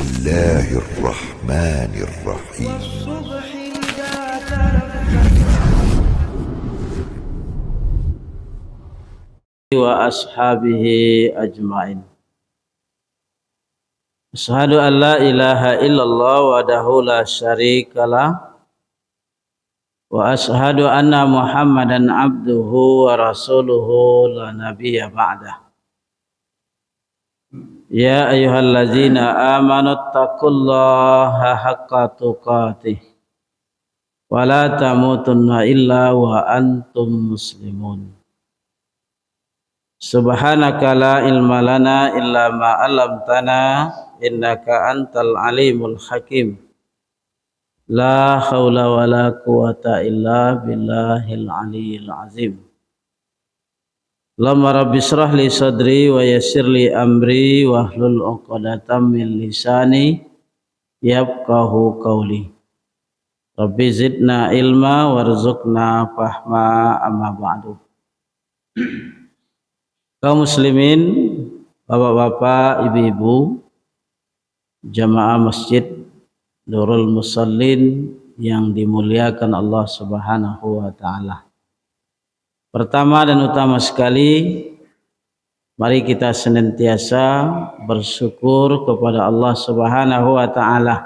الله الرحمن الرحيم والصبح إذا تنفس وأصحابه أجمعين. Asyhadu an la ilaha illallah wahdahu la syarika lah wa asyhadu anna Muhammadan abduhu wa rasuluhu la nabiyya ba'dah. Ya ayyuhallazina amanu taqullaha haqqa tuqatih wa la tamutunna illa wa antum muslimun. Subhanaka la ilma lana illa ma 'allamtana innaka antal alimul hakim. La haula wa la quwata illa billahil aliyyil azim. Allahumma rabbi shrah li sadri wa yassir li amri wahlul 'uqdatam min lisani yafqahu qawli. Rabbi zidna ilma warzuqna fahma amma ba'du. Kaum muslimin, bapak-bapak, ibu-ibu, jamaah masjid Nurul Musallin yang dimuliakan Allah Subhanahu wa taala. Pertama dan utama sekali, mari kita senantiasa bersyukur kepada Allah Subhanahu wa taala,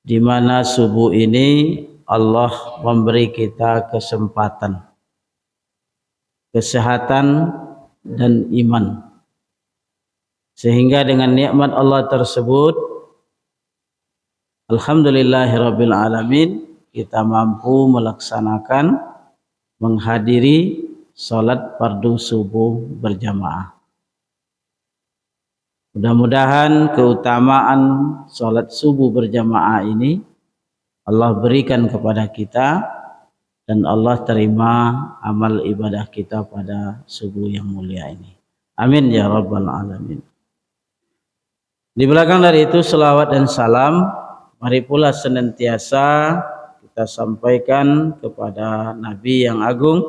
di mana subuh ini Allah memberi kita kesempatan, kesehatan dan iman, sehingga dengan nikmat Allah tersebut, alhamdulillahirabbil alamin, kita mampu melaksanakan, menghadiri salat fardu subuh berjamaah. Mudah-mudahan keutamaan salat subuh berjamaah ini Allah berikan kepada kita, dan Allah terima amal ibadah kita pada subuh yang mulia ini. Amin ya rabbal alamin. Di belakang dari itu selawat dan salam mari pula senantiasa kita sampaikan kepada Nabi yang agung,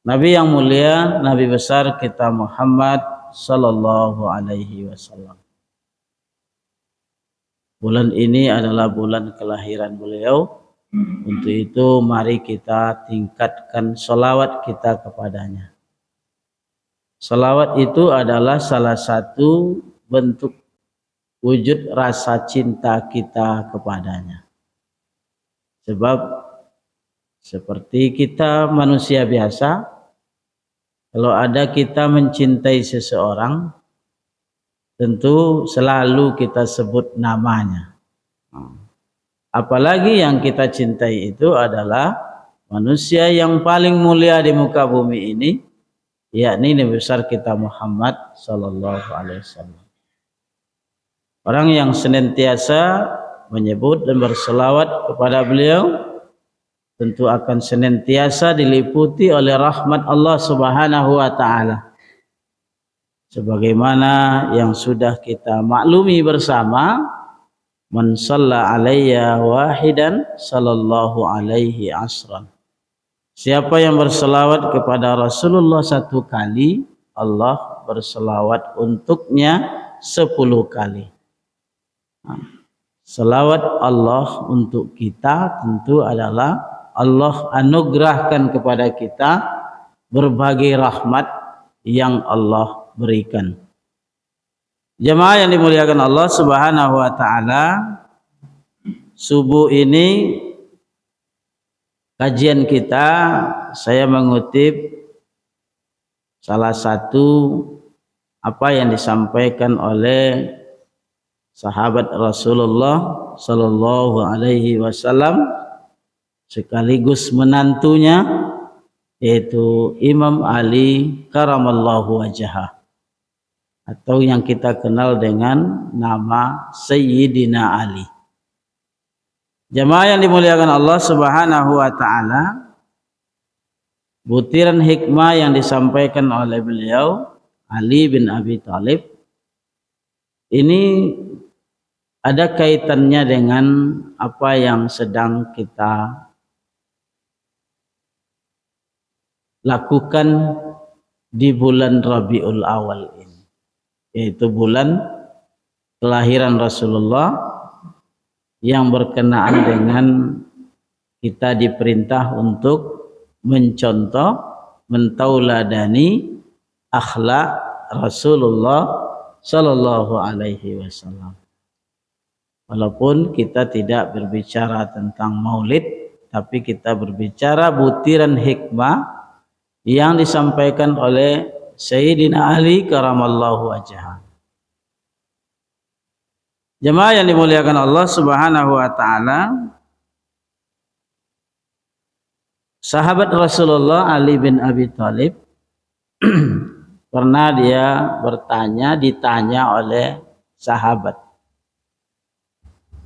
Nabi yang mulia, Nabi besar kita Muhammad sallallahu alaihi wasallam. Bulan ini adalah bulan kelahiran beliau. Untuk itu mari kita tingkatkan salawat kita kepadanya. Salawat itu adalah salah satu bentuk wujud rasa cinta kita kepadanya. Sebab seperti kita manusia biasa, kalau ada kita mencintai seseorang, tentu selalu kita sebut namanya. Apalagi yang kita cintai itu adalah manusia yang paling mulia di muka bumi ini, yakni Nabi besar kita Muhammad sallallahu alaihi wasallam. Orang yang senantiasa menyebut dan berselawat kepada beliau tentu akan senantiasa diliputi oleh rahmat Allah Subhanahu wa taala. Sebagaimana yang sudah kita maklumi bersama, man shalla alayya wahidan sallallahu alaihi asran. Siapa yang berselawat kepada Rasulullah satu kali, Allah berselawat untuknya 10 kali. Selawat Allah untuk kita tentu adalah Allah anugerahkan kepada kita berbagai rahmat yang Allah berikan. Jemaah yang dimuliakan Allah Subhanahu wa taala, subuh ini kajian kita, saya mengutip salah satu apa yang disampaikan oleh sahabat Rasulullah sallallahu alaihi wasallam sekaligus menantunya, yaitu Imam Ali karamallahu wajhah, atau yang kita kenal dengan nama Sayyidina Ali. Jemaah yang dimuliakan Allah Subhanahu wa taala, butiran hikmah yang disampaikan oleh beliau Ali bin Abi Thalib ini ada kaitannya dengan apa yang sedang kita lakukan di bulan Rabiul Awal ini, yaitu bulan kelahiran Rasulullah yang berkenaan dengan kita diperintah untuk mencontoh, mentauladani akhlak Rasulullah Sallallahu Alaihi Wasallam. Walaupun kita tidak berbicara tentang maulid, tapi kita berbicara butiran hikmah yang disampaikan oleh Sayyidina Ali karamallahu wajhah. Jemaah yang dimuliakan Allah Subhanahu wa taala, sahabat Rasulullah Ali bin Abi Thalib pernah dia ditanya oleh sahabat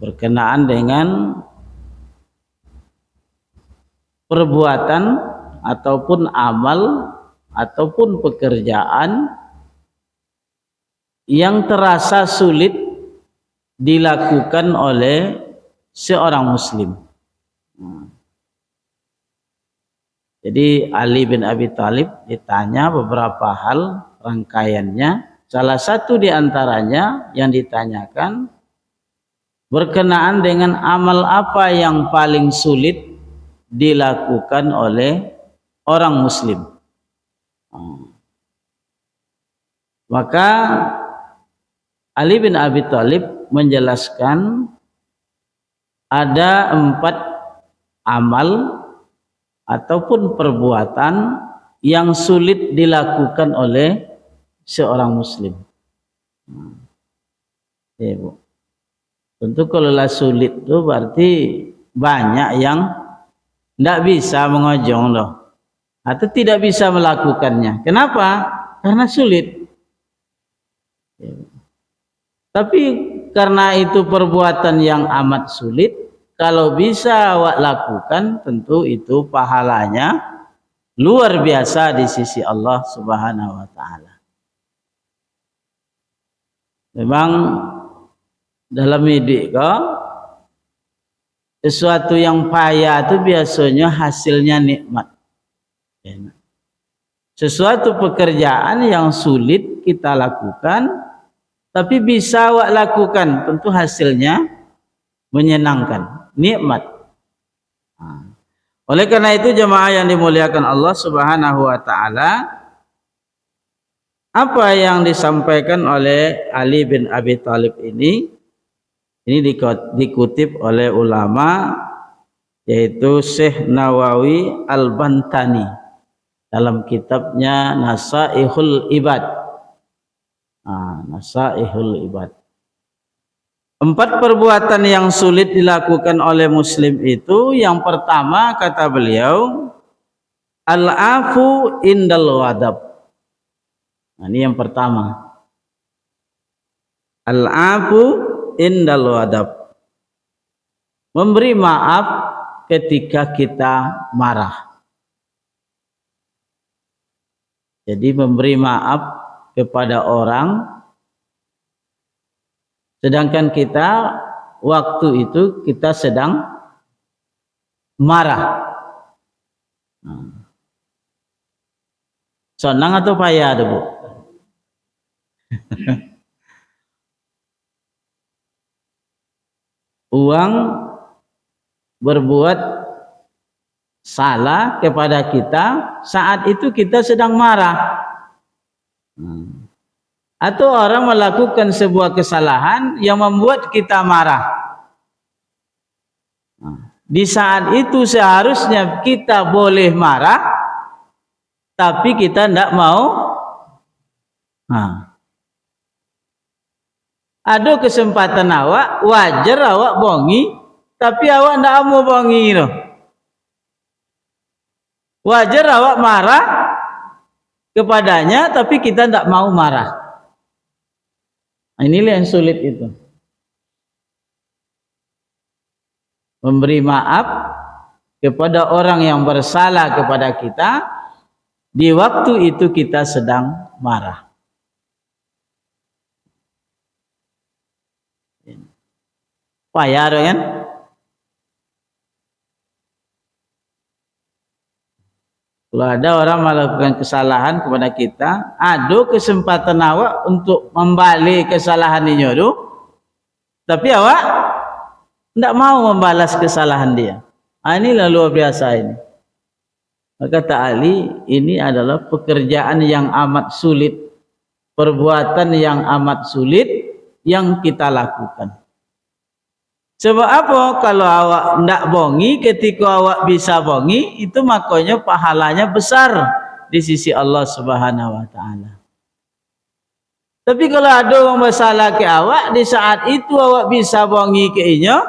berkenaan dengan perbuatan ataupun amal ataupun pekerjaan yang terasa sulit dilakukan oleh seorang muslim. Jadi Ali bin Abi Thalib ditanya beberapa hal rangkaiannya. Salah satu di antaranya yang ditanyakan berkenaan dengan amal apa yang paling sulit dilakukan oleh orang muslim. Maka Ali bin Abi Thalib menjelaskan ada 4 amal ataupun perbuatan yang sulit dilakukan oleh seorang muslim. Ya, Bu. Tentu kalau sulit itu berarti banyak yang tidak bisa mengojong loh, atau tidak bisa melakukannya. Kenapa? Karena sulit. Ya. Tapi karena itu perbuatan yang amat sulit, kalau bisa awak lakukan, tentu itu pahalanya luar biasa di sisi Allah Subhanahu wa taala. Memang dalam hidup sesuatu yang payah itu biasanya hasilnya nikmat. Sesuatu pekerjaan yang sulit kita lakukan, tapi bisa awak lakukan, tentu hasilnya menyenangkan, nikmat. Oleh karena itu jemaah yang dimuliakan Allah Subhanahu wa taala, apa yang disampaikan oleh Ali bin Abi Thalib ini dikutip oleh ulama, yaitu Syekh Nawawi Al-Bantani dalam kitabnya Nasaihul Ibad. Nasaihul Ibad. 4 perbuatan yang sulit dilakukan oleh muslim itu, yang pertama kata beliau, al-afu indal ghadab. Ini yang pertama. Al-afu indal ghadab. Memberi maaf ketika kita marah. Jadi memberi maaf kepada orang, sedangkan kita waktu itu kita sedang marah. Senang atau payah tuh, Bu? Uang berbuat salah kepada kita, saat itu kita sedang marah. Atau orang melakukan sebuah kesalahan yang membuat kita marah. Di saat itu seharusnya kita boleh marah, tapi kita tidak mau. Ada kesempatan awak, wajar awak bongi, tapi awak tidak mau bongi loh. Wajar awak marah kepadanya, tapi kita tidak mau marah. Inilah yang sulit itu. Memberi maaf kepada orang yang bersalah kepada kita, di waktu itu kita sedang marah. Payah kan? Kalau ada orang melakukan kesalahan kepada kita, ada kesempatan awak untuk membalik kesalahan ini, Tapi awak tidak mau membalas kesalahan dia. Inilah luar biasa ini. Maka kata Ali, ini adalah pekerjaan yang amat sulit, perbuatan yang amat sulit yang kita lakukan. Sebab apa? Kalau awak tidak bongi, ketika awak bisa bongi, itu makanya pahalanya besar di sisi Allah Subhanahu wa taala. Tapi kalau ada orang bersalah ke awak, di saat itu awak bisa bongi ke inya,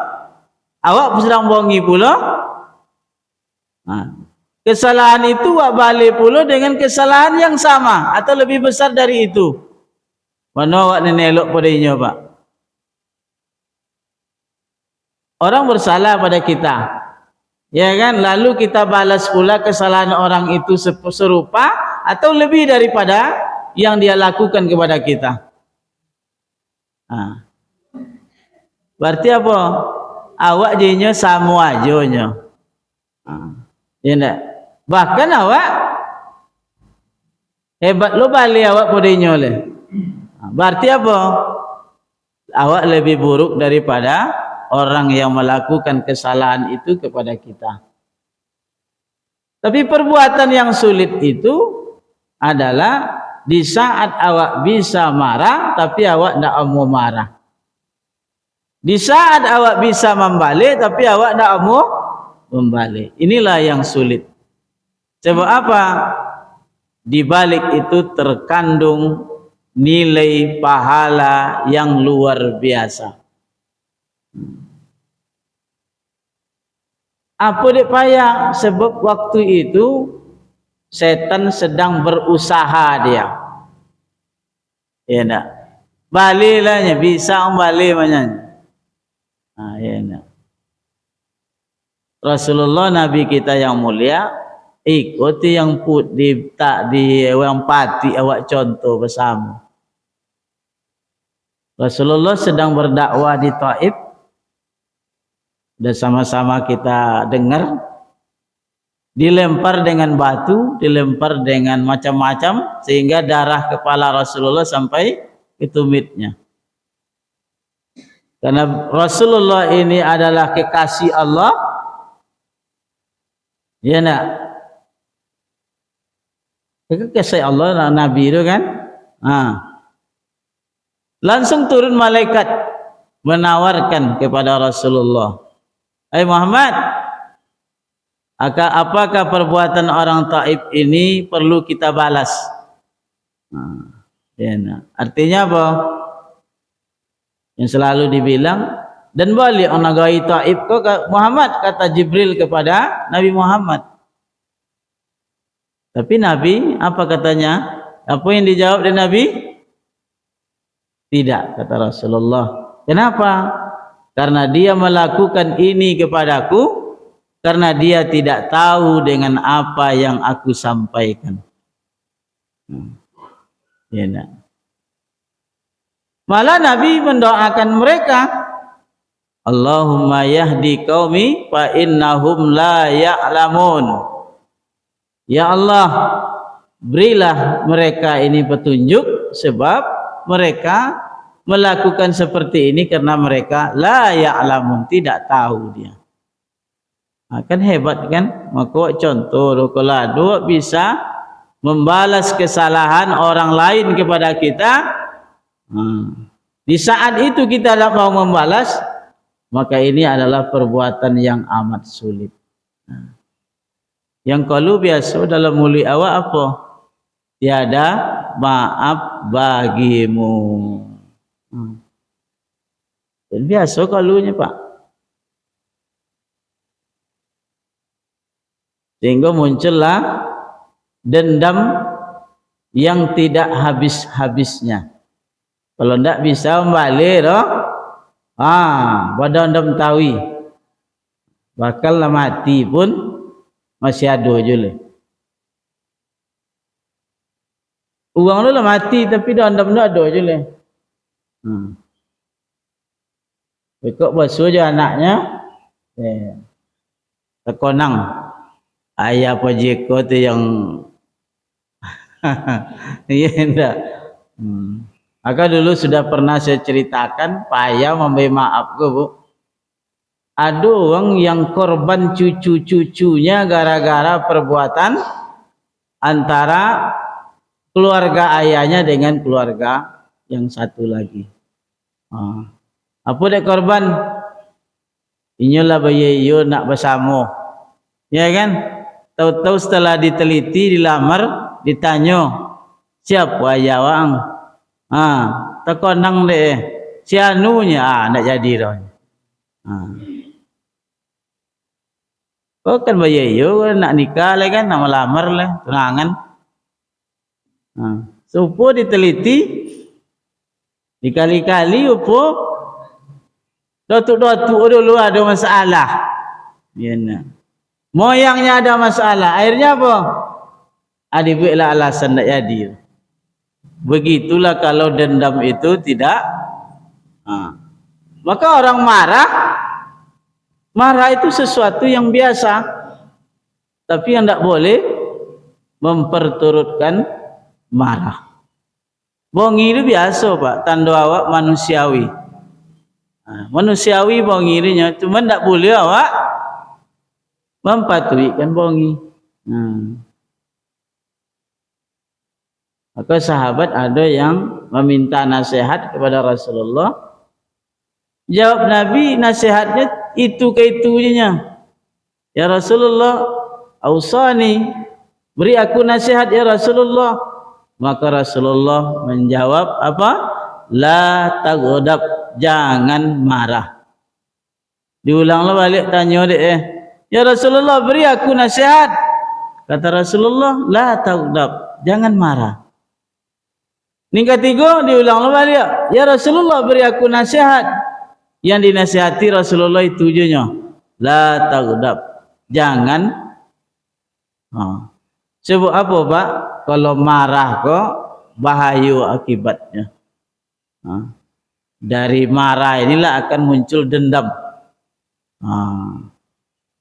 awak sedang bongi pula. Kesalahan itu awak balik pula dengan kesalahan yang sama atau lebih besar dari itu. Mana awak nak elok pada inya, Pak? Orang bersalah pada kita, ya kan? Lalu kita balas pula kesalahan orang itu serupa atau lebih daripada yang dia lakukan kepada kita. Berarti apa? Awak jadinya sama aja nya. Ya enggak? Bahkan awak hebat lo balik awak padanya le. Berarti apa? Awak lebih buruk daripada orang yang melakukan kesalahan itu kepada kita. Tapi perbuatan yang sulit itu adalah di saat awak bisa marah tapi awak tidak mau marah. Di saat awak bisa membalik tapi awak tidak mau membalik. Inilah yang sulit. Sebab apa? Di balik itu terkandung nilai pahala yang luar biasa. Apa dia payah? Sebab waktu itu setan sedang berusaha dia. Ya enggak? Balilahnya bisa balik banyak. Ya enggak? Rasulullah Nabi kita yang mulia ikuti yang yang pati awak contoh bersama. Rasulullah sedang berdakwah di Taif. Dan sama-sama kita dengar dilempar dengan batu, dilempar dengan macam-macam sehingga darah kepala Rasulullah sampai ke tumitnya. Karena Rasulullah ini adalah kekasih Allah. Ya nak? Kekasih Allah Nabi itu kan? Langsung turun malaikat menawarkan kepada Rasulullah. Hai Muhammad, apakah perbuatan orang Taif ini perlu kita balas? Artinya apa? Yang selalu dibilang, dan balik orang negara Taif ke Muhammad, kata Jibril kepada Nabi Muhammad. Tapi Nabi apa katanya? Apa yang dijawab oleh Nabi? Tidak, kata Rasulullah. Kenapa? Karena dia melakukan ini kepadaku karena dia tidak tahu dengan apa yang aku sampaikan. Ya, nah. Malah Nabi mendoakan mereka, Allahumma yahdi qaumi fa innahum la ya'lamun. Ya Allah, berilah mereka ini petunjuk sebab mereka melakukan seperti ini karena mereka la ya'lamun, tidak tahu dia. Kan hebat kan? Maka contoh kalau ada bisa membalas kesalahan orang lain kepada kita, di saat itu kita tidak mau membalas, maka ini adalah perbuatan yang amat sulit. Yang kalau biasa dalam mulut awak apa? Tiada maaf bagimu. Dan biasa kalunya Pak. Sehingga muncullah dendam yang tidak habis-habisnya. Kalau tidak bisa kembali badam tawi. Bakal mati pun masih ada je le. Uang lu mati tapi dendam tu ada je le. Kok basuh je anaknya, terkonang. Ayah pajeko tu yang, iya enggak. Maka dulu sudah pernah saya ceritakan, payah memberi maaf ke Bu. Ada orang yang korban cucu-cucunya gara-gara perbuatan antara keluarga ayahnya dengan keluarga yang satu lagi. Apa dia korban? Inilah bayi yo nak bersama. Ya kan? Tahu-tahu setelah diteliti, dilamar, ditanya, siapa ayah wang? Terkonang deh. Si anunya, nak jadi dah. Kau kan bayi yo nak nikah lah kan, nak melamar lah, tunangan. Supo diteliti, dikali-kali upo, datuk-datuk dulu ada masalah. Ya, moyangnya ada masalah. Akhirnya apa? Adibiklah alasan tak jadi. Begitulah kalau dendam itu tidak. Maka orang marah itu sesuatu yang biasa. Tapi yang tak boleh memperturutkan marah. Bongi itu biasa Pak, tanda awak manusiawi. Manusiawi bongi nya, cuma tak boleh awak mempatuhikan bongi. Maka sahabat ada yang meminta nasihat kepada Rasulullah. Jawab Nabi, nasihatnya itu ke itunya. Ya Rasulullah, ausani, beri aku nasihat ya Rasulullah. Maka Rasulullah menjawab apa? La taghdab, jangan marah. Diulanglah balik tanya dia, ya Rasulullah beri aku nasihat. Kata Rasulullah, la taghdab, jangan marah. Ini ketiga diulanglah balik, ya Rasulullah beri aku nasihat. Yang dinasihati Rasulullah itu tujuannya, la taghdab, jangan. Sebab apa Pak? Kalau marah kok bahaya akibatnya. Dari marah inilah akan muncul dendam.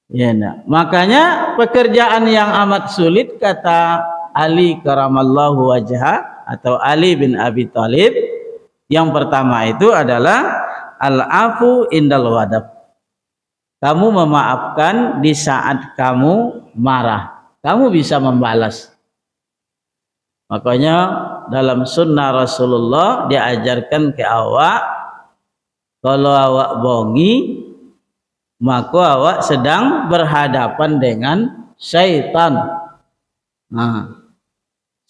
Ya, nah. Makanya pekerjaan yang amat sulit kata Ali karamallahu wajha atau Ali bin Abi Thalib, yang pertama itu adalah al-afu indal wadab. Kamu memaafkan di saat kamu marah. Kamu bisa membalas. Makanya dalam sunnah Rasulullah diajarkan ke awak, kalau awak bongi, maka awak sedang berhadapan dengan syaitan.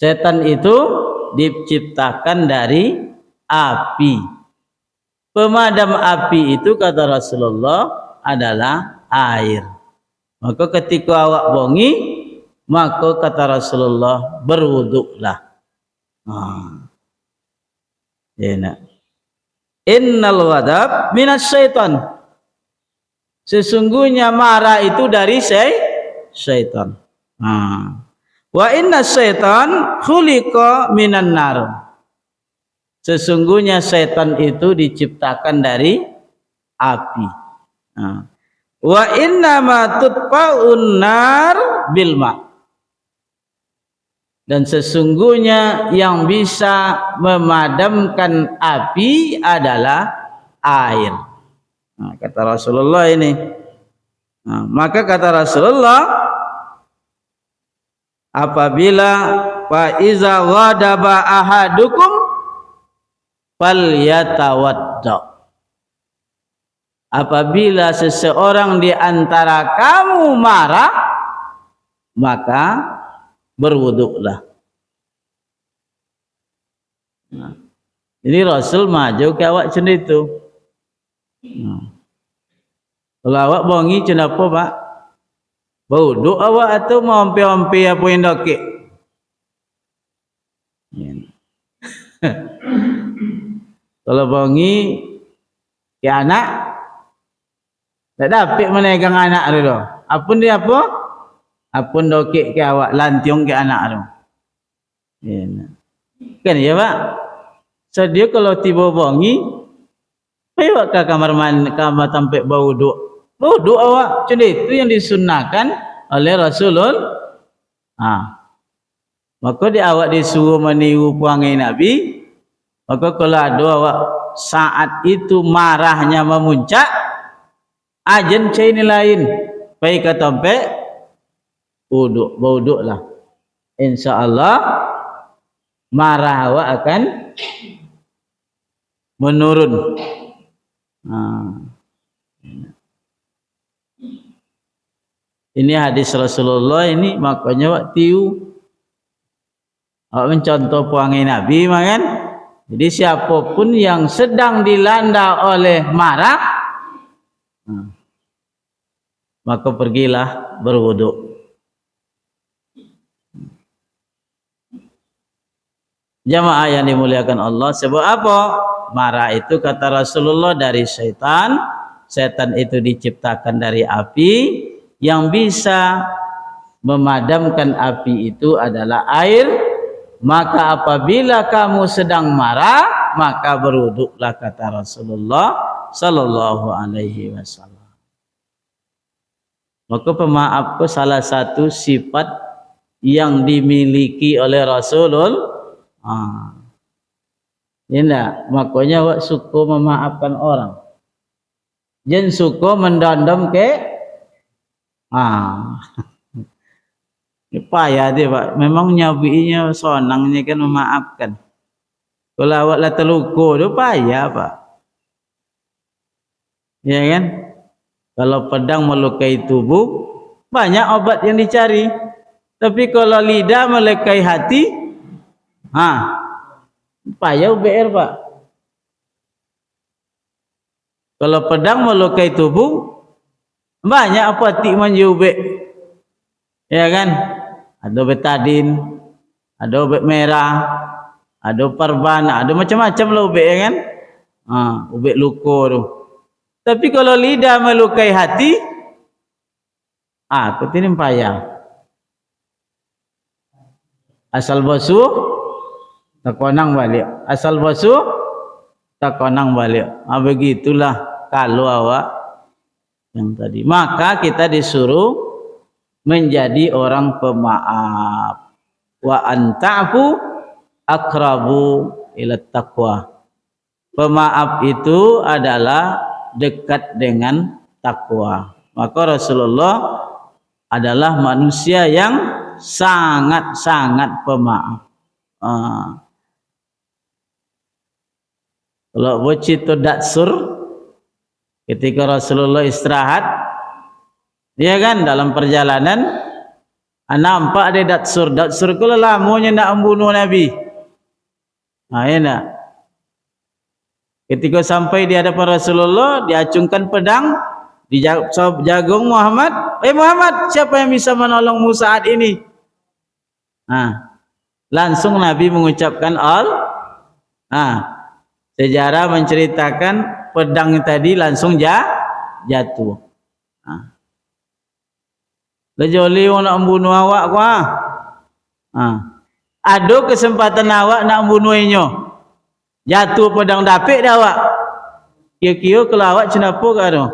Setan itu diciptakan dari api. Pemadam api itu kata Rasulullah adalah air. Maka ketika awak bongi, maka kata Rasulullah berwuduklah. Innal wadab minas syaitan. Sesungguhnya marah itu dari syaitan. Wa inna syaitan khuliqa minan nar. Sesungguhnya syaitan itu diciptakan dari api. Wa inna ma tutfa'un nar bil ma. Dan sesungguhnya yang bisa memadamkan api adalah air. Kata Rasulullah ini. Maka kata Rasulullah, apabila fa iza ghadaba ahadukum falyatawadda. Apabila seseorang di antara kamu marah, maka berwuduklah. Ini Rasul maju ke awak macam itu. Kalau awak bongi kenapa Pak? Berwuduk awak atau mau ompi-ompi apa yang dokik? Kalau bongi ke anak, tak dapat menegang anak dulu. Apun dia apa? Apun dokik ke awak, lantiung ke anak tu. Kan ya Pak? So dia kalau tiba bongi, ayo ke kamar mandi, kamar tempat berwuduk. Berwuduk awak. Macam itu yang disunnahkan oleh Rasulullah. Maka dia awak disuruh meniru perangai Nabi, Maka kalau ada awak saat itu marahnya memuncak, ajen cai ni lain. Pai ka tompe uduk lah. Insyaallah marah awak akan menurun. Ini hadis Rasulullah ini, makanya awak tiu. Awak mencontoh perangai Nabi kan? Jadi siapapun yang sedang dilanda oleh marah, maka pergilah berwuduk. Jamaah yang dimuliakan Allah, sebab apa? Marah itu kata Rasulullah dari syaitan. Syaitan itu diciptakan dari api. Yang bisa memadamkan api itu adalah air. Maka apabila kamu sedang marah, maka berwuduklah kata Rasulullah sallallahu alaihi wasallam. Maka pemaaf itu salah satu sifat yang dimiliki oleh Rasulullah. Ya, makanya awak suka memaafkan orang. Jangan suka mendondom ke payah dia Pak. Memang nyabinya sonangnya kan memaafkan. Kalau awak lah terluka tu payah Pak. Ya kan? Kalau pedang melukai tubuh, banyak obat yang dicari. Tapi kalau lidah melukai hati, payah UBR Pak. Kalau pedang melukai tubuh, banyak apotik manjubek. Ya kan? Ada betadin, ada obat merah, ada perban, ada macam-macam lah ubek, ya kan? Ubek luka tu. Tapi kalau lidah melukai hati, ketini payah. Asal basuh, tak konang balik. Asal basuh, tak konang balik. Begitulah kalau awak yang tadi. Maka kita disuruh menjadi orang pemaaf. Wa anta'fu akrabu ila taqwa. Pemaaf itu adalah dekat dengan takwa. Maka Rasulullah adalah manusia yang sangat-sangat pemaaf. Kalau bocito datsur, ketika Rasulullah istirahat, dia kan dalam perjalanan, nampak ada datsur. Datsur itu lamanya nak membunuh Nabi. Ya. Ketika sampai di hadapan Rasulullah, diacungkan pedang, dijagung Muhammad. Muhammad, siapa yang bisa menolongmu saat ini? Langsung Nabi mengucapkan sejarah menceritakan pedang tadi langsung jatuh. Lejoli orang nak membunuh awak kuah. Ada kesempatan awak nak membunuhnya. Jatuh pedang dapik dah awak. Kira-kira kalau awak kenapa ke tu?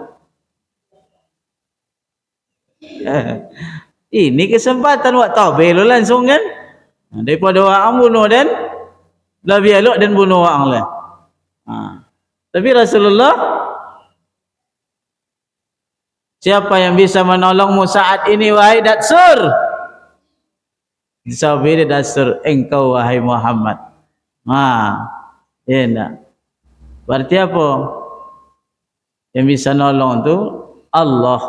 Ini kesempatan awak taubat langsung kan? Daripada awak membunuh dan lebih elok dan bunuh orang lah. Tapi Rasulullah, siapa yang bisa menolongmu saat ini wahai datsur? Disabir datsur, engkau wahai Muhammad. Ya enggak. Berarti apa? Yang bisa nolong tu Allah.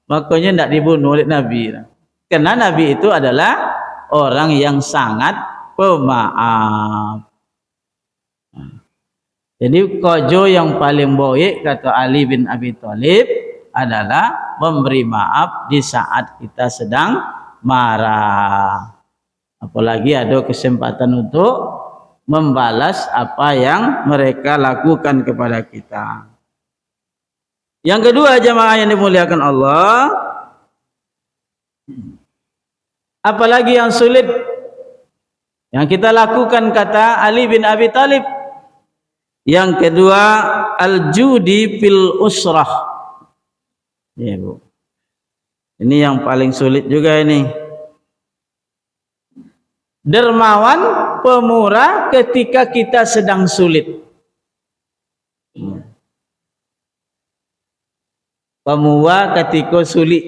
Makanya tidak dibunuh oleh Nabi. Karena Nabi itu adalah orang yang sangat pemaaf. Jadi kojo yang paling baik kata Ali bin Abi Thalib adalah memberi maaf di saat kita sedang marah. Apalagi ada kesempatan untuk membalas apa yang mereka lakukan kepada kita. Yang kedua, jamaah yang dimuliakan Allah, apalagi yang sulit yang kita lakukan kata Ali bin Abi Thalib. Yang kedua, al-judi fil usrah. Ya, Bu. Ini yang paling sulit juga ini. Dermawan pemurah ketika kita sedang sulit. Pemurah ketika sulit.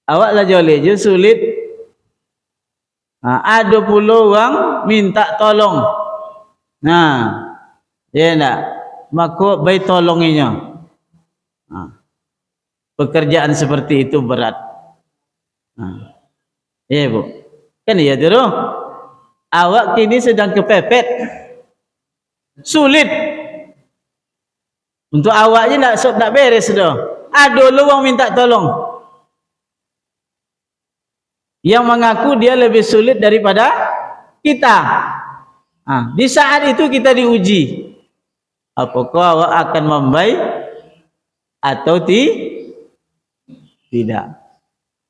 Awak lah joleh je sulit. Ada pula orang minta tolong. Ya nak, maka baik tolonginya. Pekerjaan seperti itu berat. Ya bu, kan iya tu. Awak kini sedang kepepet, sulit. Untuk awaknya nak beres dah. Ada orang minta tolong. Yang mengaku dia lebih sulit daripada kita. Di saat itu kita diuji. Apakah awak akan membaik atau tidak?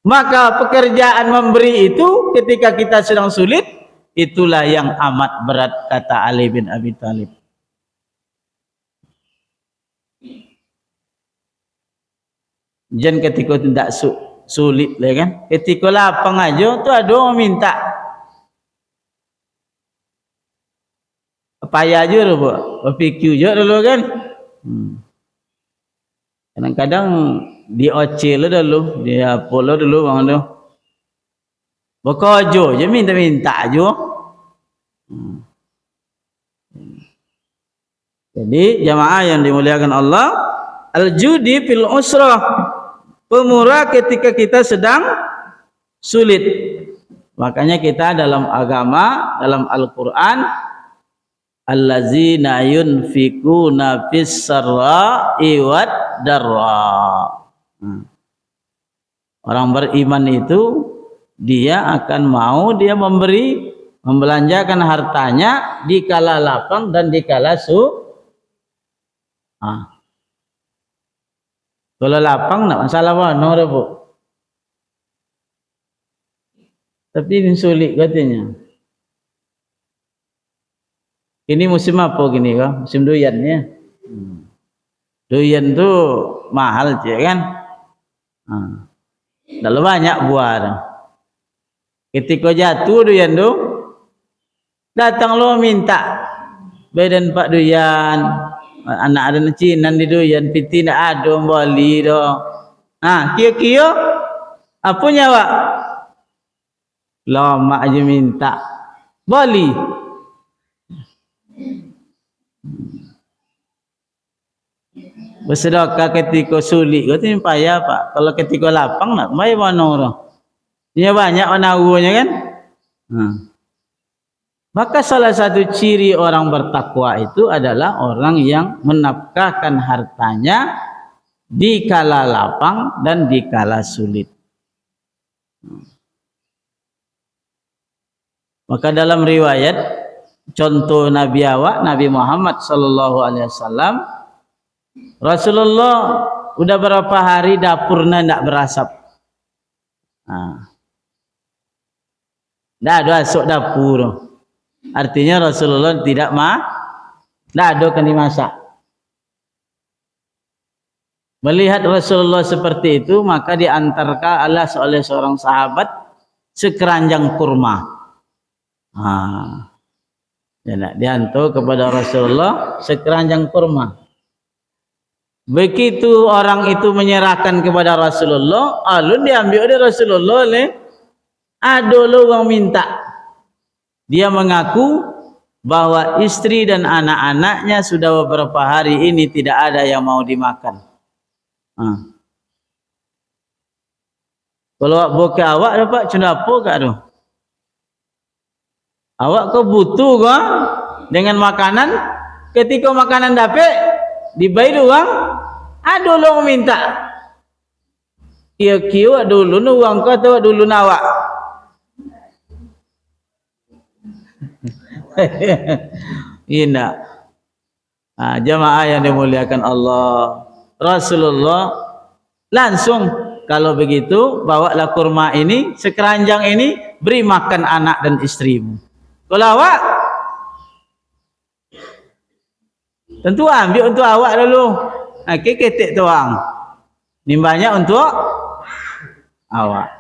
Maka pekerjaan memberi itu ketika kita sedang sulit, itulah yang amat berat, kata Ali bin Abi Thalib. Jangan ketika tidak sulit lah kan. Ketika lapang aja tu ada orang minta. Payah je tu buat. Berfikir je dulu kan. Kadang-kadang diocil lah dulu. Dia apa lah dulu orang tu. Bekerja je minta-minta je. Jadi jamaah yang dimuliakan Allah, al-judi fil usrah, pemurah ketika kita sedang sulit. Makanya kita dalam agama, dalam Al-Quran, allazina yunfikuna fis sarra'i wad darra. Orang beriman itu dia akan mau dia membelanjakan hartanya di kala lapang dan di kala kalau lapang tak masalah apa, no bu. Tapi ini sulit katanya. Ini musim apa gini kah? Musim doyan ya. Doyan tu mahal je kan. Dah banyak buah dah. Ketika jatuh doyan tu, datang lo minta badan pak doyan. Anak ada cinan di doyan, piti nak ada bali dah. Kira-kira apa nyawa? Lama aja minta bali. Bersedekah ketika sulit, kau tu payah pak. Kalau ketika lapang nak mai mana dah. Dia banyak menaruhnya kan. Maka salah satu ciri orang bertakwa itu adalah orang yang menafkahkan hartanya di kala lapang dan di kala sulit. Maka dalam riwayat contoh Nabi awak, Nabi Muhammad sallallahu alaihi wasallam, Rasulullah udah berapa hari dapurnya tidak berasap. Tidak ada asuk dapur. Artinya Rasulullah tidak ada kan dimasak. Melihat Rasulullah seperti itu, maka diantarkan oleh seorang sahabat sekeranjang kurma. Diantar kepada Rasulullah sekeranjang kurma. Begitu orang itu menyerahkan kepada Rasulullah, alun diambil oleh Rasulullah ada orang minta. Dia mengaku bahwa istri dan anak-anaknya sudah beberapa hari ini tidak ada yang mau dimakan. Kalau bukan awak dapat cendapo kat tu. Awak kau butuh kau dengan makanan, ketika makanan dapat dibayar orang, ada orang minta. Kira-kira dulu nu orang kau atau dulu nawak. Ina. Jamaah yang dimuliakan Allah, Rasulullah langsung kalau begitu bawalah kurma ini, sekeranjang ini, beri makan anak dan istrimu. Kalau awak tentu ambil untuk awak dulu. Ketik tuang. Nimbanya untuk awak.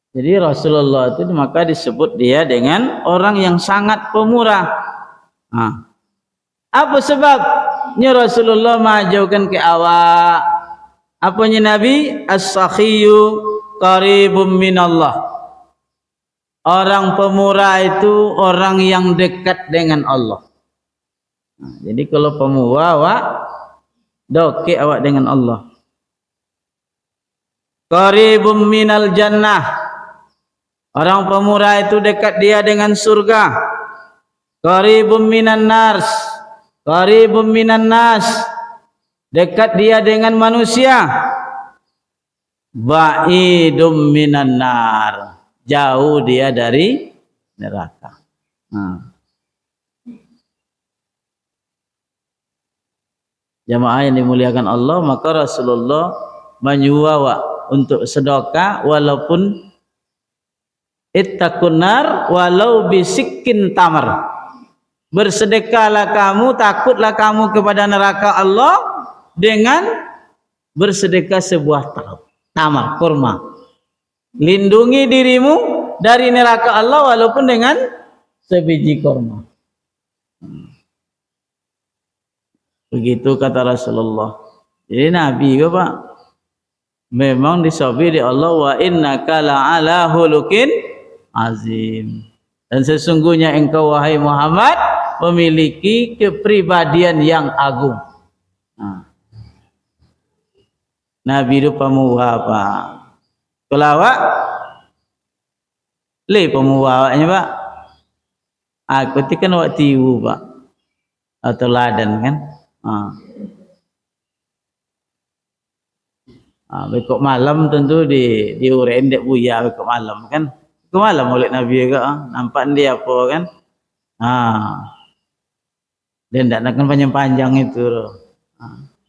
Jadi Rasulullah itu maka disebut dia dengan orang yang sangat pemurah. Apa sebabnya Rasulullah majukan ke awak? Apanya Nabi? As-sakhiyyu qaribum minallah. Orang pemurah itu orang yang dekat dengan Allah. Jadi kalau pemurah awak dekat awak dengan Allah. Qaribum minal jannah. Orang pemurah itu dekat dia dengan surga. Qaribum minan nas. Qaribum minan nas. Dekat dia dengan manusia. Ba'idum minan nar. Jauh dia dari neraka. Jamaah yang dimuliakan Allah, maka Rasulullah menyuruh untuk sedekah walaupun ittaqun nar walau bisikkin tamar. Bersedekahlah kamu, takutlah kamu kepada neraka Allah dengan bersedekah sebuah tamar, kurma. Lindungi dirimu dari neraka Allah walaupun dengan sebiji kurma. Begitu kata Rasulullah. Jadi Nabi ke Pak, memang disabi di Allah, wa innaka la'ala hulukin azim. Dan sesungguhnya engkau wahai Muhammad memiliki kepribadian yang agung. Nabi itu pemurah Pak. Kalau awak pemurah awaknya Pak. Aku kan awak tiru Pak. Atau ladan kan. Bekok malam tentu diurein dek buya bekok malam kan. Bekok malam oleh Nabi juga nampak dia apa kan. Dia tidak nak panjang-panjang itu.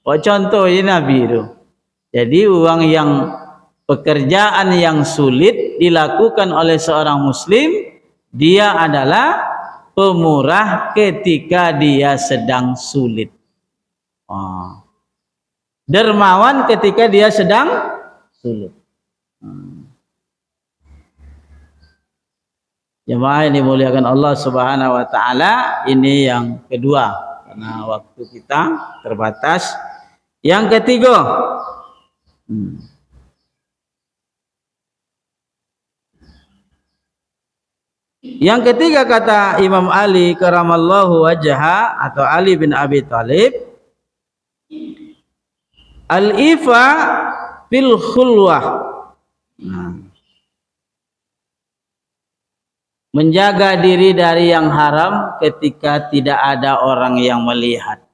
Contoh je Nabi itu. Jadi orang yang pekerjaan yang sulit dilakukan oleh seorang muslim, dia adalah pemurah ketika dia sedang sulit. Dermawan ketika dia sedang sulit. Jemaah yang dimuliakan Allah Subhanahu wa taala, ini yang kedua karena waktu kita terbatas. Yang ketiga, yang ketiga kata Imam Ali karamallahu wajha atau Ali bin Abi Thalib, al-ifa fil khulwah. Menjaga diri dari yang haram ketika tidak ada orang yang melihat.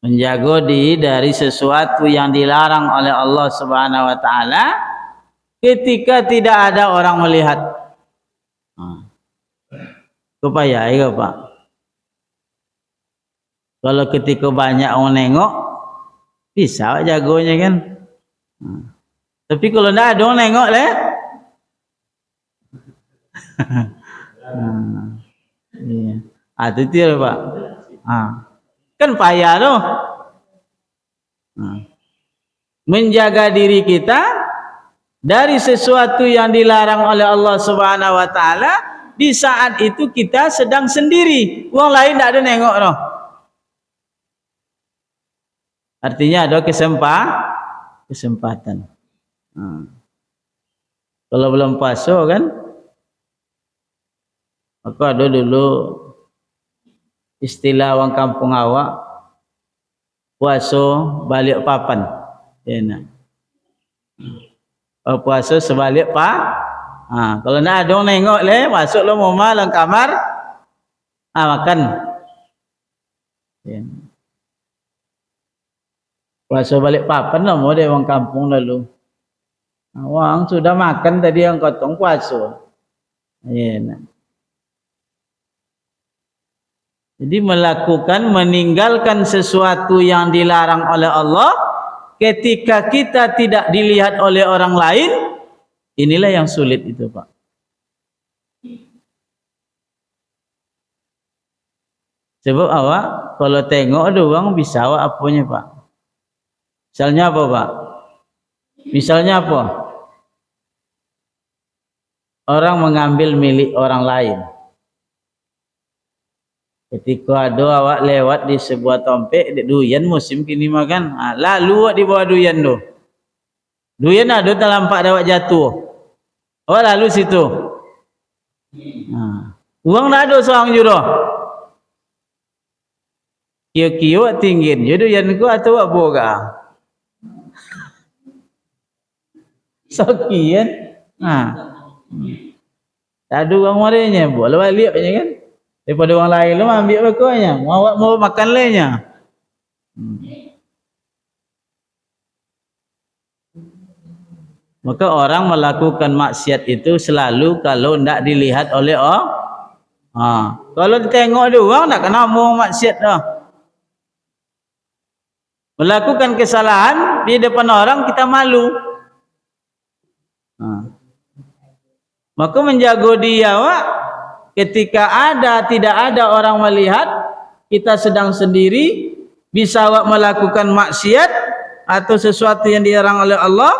Menjaga diri dari sesuatu yang dilarang oleh Allah Subhanahu wa taala ketika tidak ada orang melihat. Supaya ya Pak. Kalau ketika banyak orang nengok bisa jagonya kan. Tapi kalau tidak ada orang nengok leh. Iya. Itu dia Pak. Kan payah loh. Menjaga diri kita dari sesuatu yang dilarang oleh Allah Subhanahu wa taala di saat itu kita sedang sendiri. Orang lain tidak ada nengok loh. Artinya ada kesempatan. Kalau belum puasa kan, maka ada dulu istilah orang kampung awak, puasa balik papan. Puasa sebalik kalau nak ada orang nengok le, masuk lo rumah dalam kamar, makan. Puasa balik papan lah mau dia orang kampung lalu. Orang sudah makan tadi yang kotong puasa. Jadi meninggalkan sesuatu yang dilarang oleh Allah ketika kita tidak dilihat oleh orang lain, inilah yang sulit itu Pak. Sebab awak kalau tengok ada orang bisa awak apanya Pak? Misalnya apa Pak? Misalnya apa? Orang mengambil milik orang lain. Ketika ada awak lewat di sebuah tompek, duyan musim kini makan, lalu awak di bawah duyan tu. Duyan ada terlampak awak jatuh. Awak lalu situ. Uang nak ada seorang juro. Kio-kio awak tinggi. Jadi duyan ku atau awak boga. Sokian. Tak ada orang marinya, boleh balik je kan. Daripada orang lain lu ambil bekalnya, mau makan lainnya. Maka orang melakukan maksiat itu selalu kalau tidak dilihat oleh orang. Kalau ditengok ada orang tak kena mau maksiat dah. Melakukan kesalahan di depan orang kita malu. Maka menjaga dia ketika tidak ada orang melihat, kita sedang sendiri, bisa awak melakukan maksiat atau sesuatu yang dilarang oleh Allah,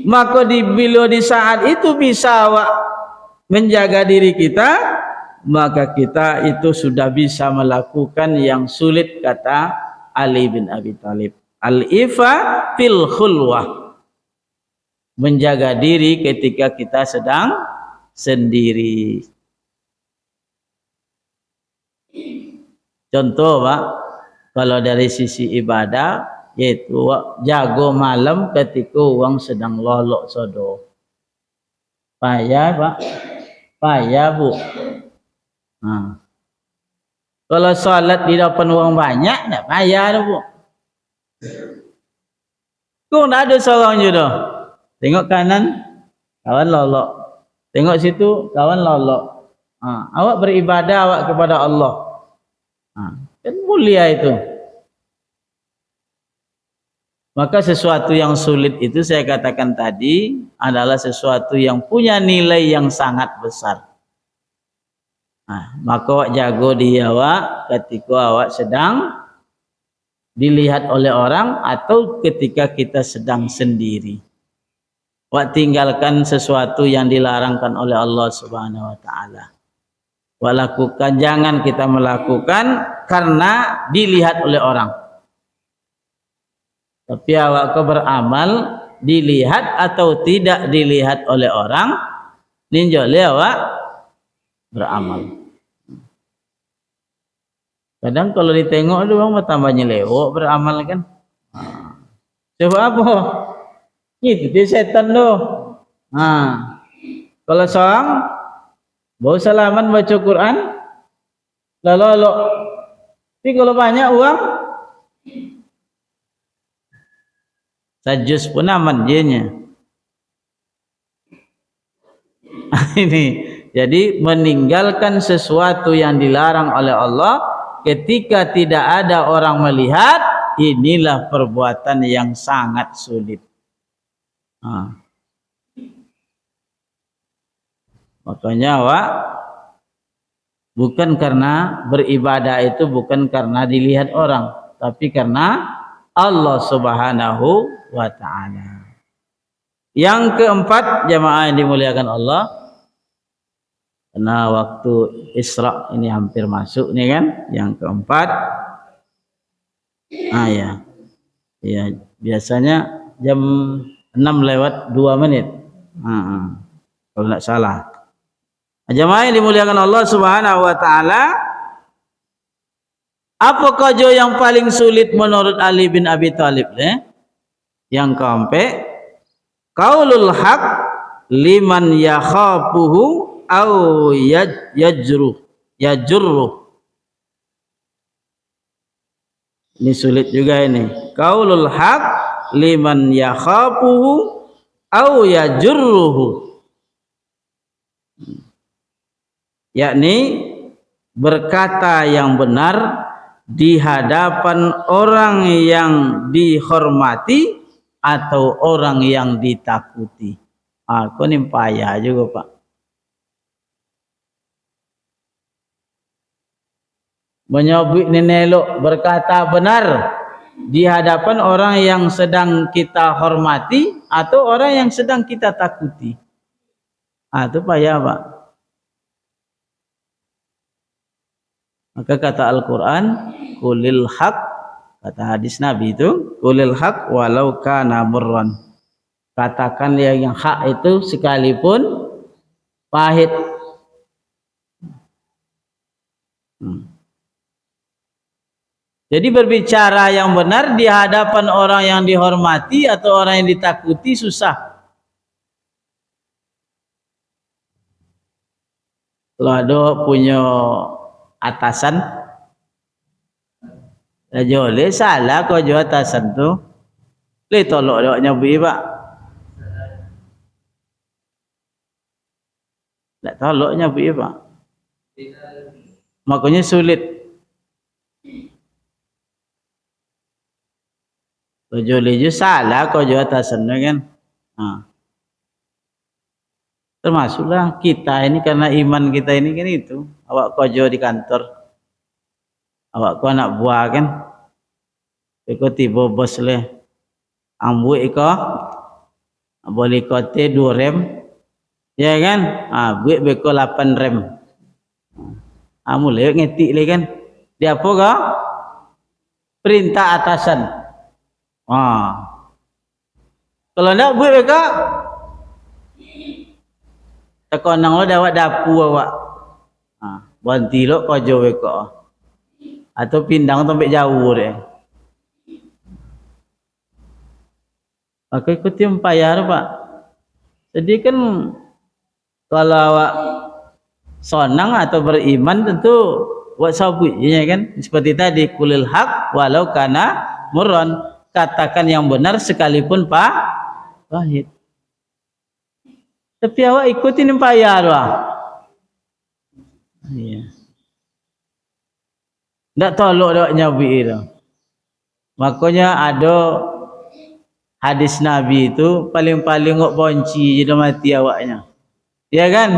maka bila di saat itu bisa awak menjaga diri kita, maka kita itu sudah bisa melakukan yang sulit, kata Ali bin Abi Thalib. Al-ifa fil khulwah, menjaga diri ketika kita sedang sendiri. Contoh Pak, kalau dari sisi ibadah, yaitu jago malam ketika orang sedang lolok sodo. Payah Pak, payah Bu. Kalau salat di depan orang banyak, tak payah dah Bu. Kau tak ada seorang je dah. Tengok kanan, kawan lolok. Tengok situ, kawan lolok. Awak beribadah awak kepada Allah. Kan mulia itu. Maka sesuatu yang sulit itu saya katakan tadi adalah sesuatu yang punya nilai yang sangat besar. Maka awak jago diri awak ketika awak sedang dilihat oleh orang atau ketika kita sedang sendiri. Awak tinggalkan sesuatu yang dilarangkan oleh Allah Subhanahu wa taala. Lakukan, jangan kita melakukan karena dilihat oleh orang. Tapi awak kau beramal dilihat atau tidak dilihat oleh orang, ninjole awak beramal. Kadang kalau ditengok ada orang bertambahnya lewat beramal kan. Sebab apa? Itu dia setan tu. Kalau seorang bawa salaman baca Quran, lalu. Tapi kalau banyak uang, sajus pun aman dianya. Ini jadi meninggalkan sesuatu yang dilarang oleh Allah ketika tidak ada orang melihat, inilah perbuatan yang sangat sulit. Makanya bukan karena beribadah itu bukan karena dilihat orang, tapi karena Allah Subhanahu wa ta'ala. Yang keempat, jamaah yang dimuliakan Allah, karena waktu Isra ini hampir masuk nih kan, yang keempat. Ya, biasanya jam 6:02 kalau tidak salah. Jamaah yang dimuliakan Allah Subhanahu wa taala, apa kerja yang paling sulit menurut Ali bin Abi Thalib? Yang keempat, qaulul haq liman yakhafuhu au yajruh. Ini sulit juga ini. Qaulul haq liman yakhafuhu au yajruhu. Yakni berkata yang benar di hadapan orang yang dihormati atau orang yang ditakuti. Aku ni payah juga Pak. menyabut elok, berkata benar di hadapan orang yang sedang kita hormati atau orang yang sedang kita takuti. Itu payah, Pak. Maka kata Al-Quran, qulil haq, kata hadis Nabi itu, qulil haq walau kana murran. Katakan yang hak itu sekalipun pahit. Jadi berbicara yang benar di hadapan orang yang dihormati atau orang yang ditakuti susah. Kalau ada punya atasan, boleh salah kau jual atasan tu, boleh tolak dia nyabui, Pak. Tak tolak nyabui, Pak. Makanya sulit. Kau jual salah kau jual atasan kan. Termasuklah kita ini karena iman kita ini kan itu. Awak kau jual di kantor, awak kau anak buah kan. Kau tiba bos le, ambu kau boleh kau 2 rem, ya kan? Buat beko 8 rem. Mulai ngetik le kan. Dia apa kau? Perintah atasan. Kalau nak buat mereka tekonang lo dapat dapur awak. Berhenti lo kau jauh mereka. Atau pindang sampai jauh deh. Maka ikut yang payah, Pak. Jadi kan kalau awak sonang atau beriman tentu buat sabut ya kan. Seperti tadi kulil haq walau kana murran. Katakan yang benar sekalipun pahit. Tapi awak ikutin yang payah lah. Iya. Tak tolok awak nyabi itu. Makanya ada hadis Nabi itu paling-paling ngok bonci jadi mati awaknya. Ya kan?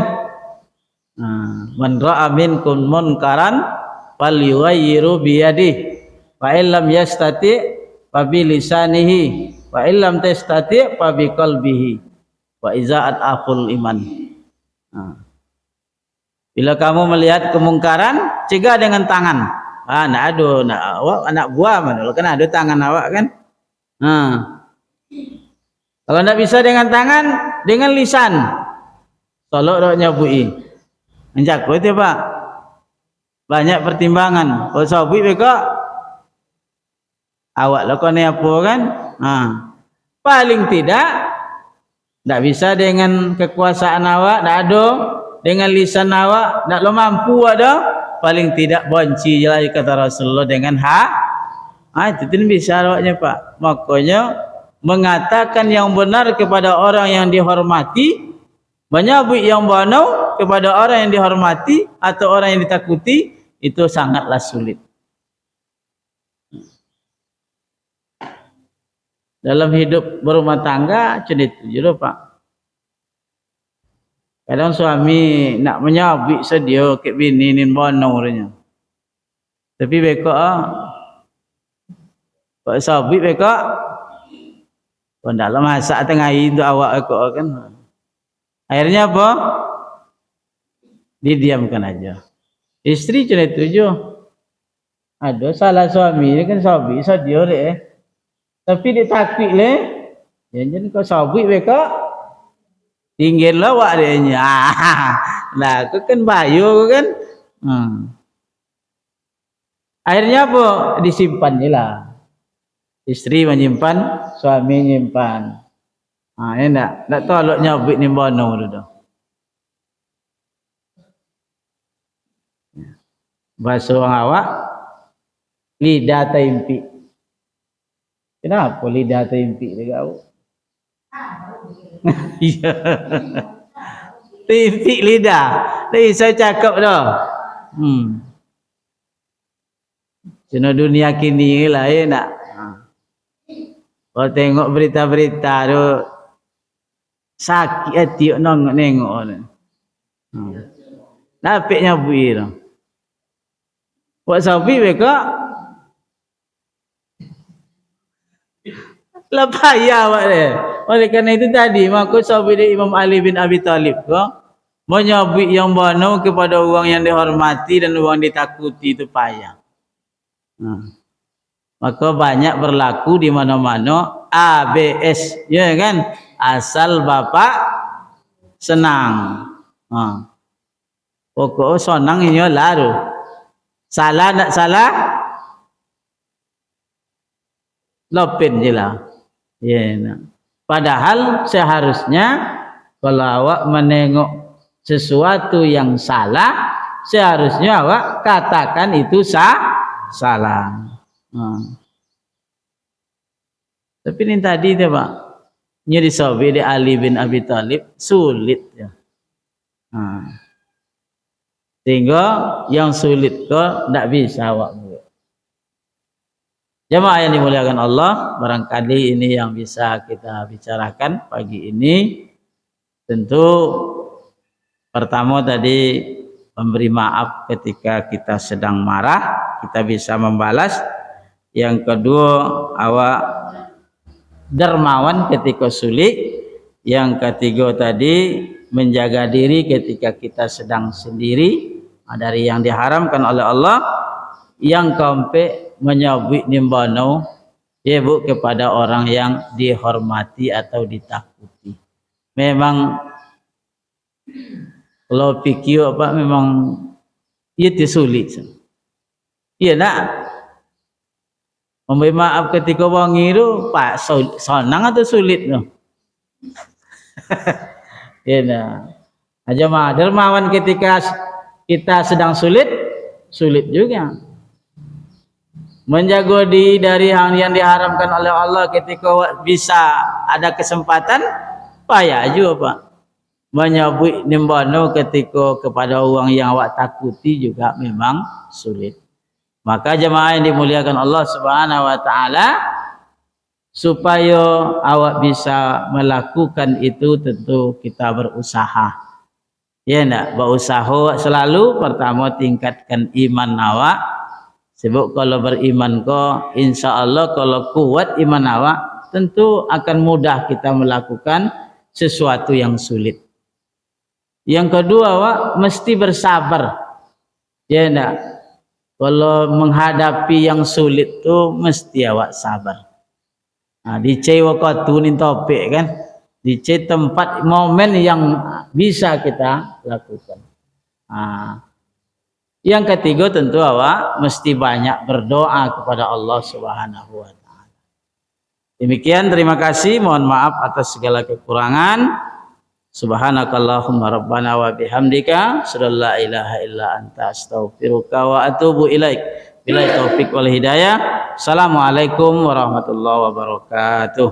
Man ra'a minkum munkaran falyughayyiru biyadihi fa illam yastati' fabi lisanihi wa illam tastati' fabi qalbihi wa iza'at aful iman. Bila kamu melihat kemungkaran, cegah dengan tangan. Nak ada awak anak buah mana kan ada tangan awak kan. Kalau tidak bisa dengan tangan, dengan lisan. Tolok dok nyabui. Menjaga itu, Pak. Banyak pertimbangan. Kalau sabui mereka awak lakukan apa kan? Paling tidak bisa dengan kekuasaan awak, tak ada dengan lisan awak, tak lo mampu ada, paling tidak bonci je lah kata Rasulullah dengan itu bisa awaknya, Pak. Makanya mengatakan yang benar kepada orang yang dihormati, menyabut yang benar kepada orang yang dihormati atau orang yang ditakuti itu sangatlah sulit. Dalam hidup berumah tangga cedit je lho, Pak. Kadang suami nak menyabik sedia ke bini ni bono orangnya. Tapi beka Pak sabik beka pun dalam masak tengah hari untuk awak beka kan. Akhirnya apa? Didiamkan aja. Istri cedit je. Ada salah suami ni kan sabik sedia deh. Tapi dia takut le, jangan kau sabuk mereka, tinggal lawak dia nya. Nah, kau kan bayu kan. Akhirnya apa? Disimpan je lah. Istri menyimpan, suami menyimpan. Ini tak tolak nyabuk ni bono tu. Bahasa orang awak, lidah taimpi. Kenapa lidah terhimpit dekat awak? Ya. Terhimpit lidah. Tapi saya cakap dah. Cina dunia kini lah ya nak. Kalau tengok berita-berita tu sakit hati nengok ni. Napiknya bui tu. Wak sapi mereka lepas ya wak dia. Oleh kerana itu tadi maka sahabat Imam Ali bin Abi Thalib menyabit yang bano kepada orang yang dihormati dan orang ditakuti itu payah. Maka banyak berlaku di mana-mana ABS, ya kan? Asal bapak senang. Pokok senang ini lalu. Salah tak salah? Lopin je lah. Ya, padahal seharusnya kalau awak menengok sesuatu yang salah, seharusnya awak katakan itu salah. Tapi ini tadi tu Pak, nyeri sahabat Ali bin Abi Thalib sulit ya. Sehingga yang sulit kok tidak bisa awak buat. Jemaah yang dimuliakan Allah, barangkali ini yang bisa kita bicarakan pagi ini. Tentu pertama tadi memberi maaf ketika kita sedang marah, kita bisa membalas. Yang kedua, awak dermawan ketika sulit. Yang ketiga tadi, menjaga diri ketika kita sedang sendiri dari yang diharamkan oleh Allah. Yang keempat, menyabit nimbano ya bu kepada orang yang dihormati atau ditakuti. Memang kalau fikir apa memang itu sulit. Iya nak memberi maaf ketika orang itu pak senang atau sulit no? Ya nak aja mah dermawan ketika kita sedang sulit juga. Menjaga diri dari hal yang diharamkan oleh Allah ketika bisa ada kesempatan payah juga Pak. Menyabut nimbano ketika kepada orang yang awak takuti juga memang sulit. Maka jemaah yang dimuliakan Allah Subhanahu wa taala, supaya awak bisa melakukan itu tentu kita berusaha. Ya nak, berusaha selalu pertama tingkatkan iman awak. Sebab kalau beriman kau, insya Allah kalau kuat iman awak, tentu akan mudah kita melakukan sesuatu yang sulit. Yang kedua, awak mesti bersabar. Ya enggak? Kalau menghadapi yang sulit tu mesti awak sabar. Dicai waktu ni topik kan? Dicai tempat momen yang bisa kita lakukan. Yang ketiga tentu awak mesti banyak berdoa kepada Allah Subhanahu wa taala. Demikian, terima kasih, mohon maaf atas segala kekurangan. Subhanakallahumma rabbana wa bihamdika asyhadu an la ilaha illa anta astaghfiruka wa atubu ilaik. Billahi taufik wal hidayah. Assalamualaikum warahmatullahi wabarakatuh.